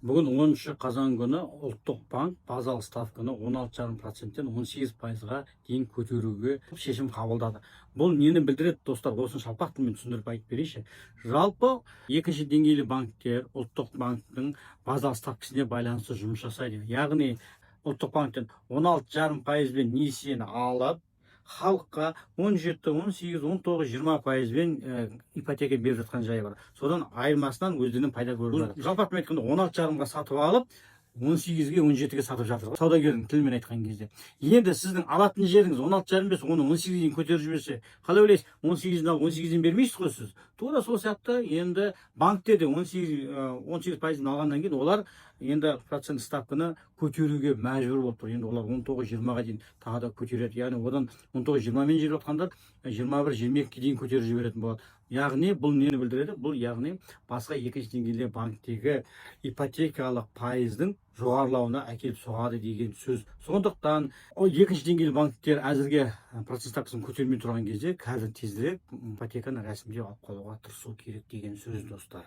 Бүгін 10 қазан күні ұлттық банк базалық ставканы 16,5%-тен 18%-ға дейін көтеруге шешім қабылдады. Бұл нені білдіреді, достар? Осын жалпақ тілмен түсіндіріп айтып берейінші. Жалпы екінші деңгейлі банктер ұлттық банктың базалық ставкасына байланысты жұмыс жасайды. Яғни ұлттық банктен 16,5%-бен несиені алып, халыққа 17, 18, 19, 20%-бен ипотека беріп жатқан жайы бар. Содан айырмасынан өздерінің пайда көріп жатыр. Жалпы айтқанда 16,5-ға сатып алып, 18-ге 17-ге сатып жатыр. Саудагердің тілімен айтқан кезде. Енді сіздің алатын жеріңіз 16,5, оны 18-ге дейін көтеріп жіберсе, қалай ойлайсыз? 18-ден алып 18-ден бермейсіз ғой сіз. Тура сол сияқты енді банктерде 18%-ден алғаннан кейін олар енді процент ставканы көтеруге мәжбүр болып тұр. Енді олар 19-20-ға дейін тағы да көтереді. Яғни одан 19-20-мен жүріп жатқандар 21-22-ге дейін көтеріп жіберетін болады. Яғни бұл нені білдіреді? Бұл яғни басқа екінші деңгейлі банктегі ипотекалық пайыздың жоғарылауына әкеліп соғады деген сөз. Сондықтан екінші деңгейлі банктер әзірге процент ставкасын көтермей тұрған кезде қазір тезірек ипотеканы рәсімдеп алып қалуға тырысу керек деген сөз, достар.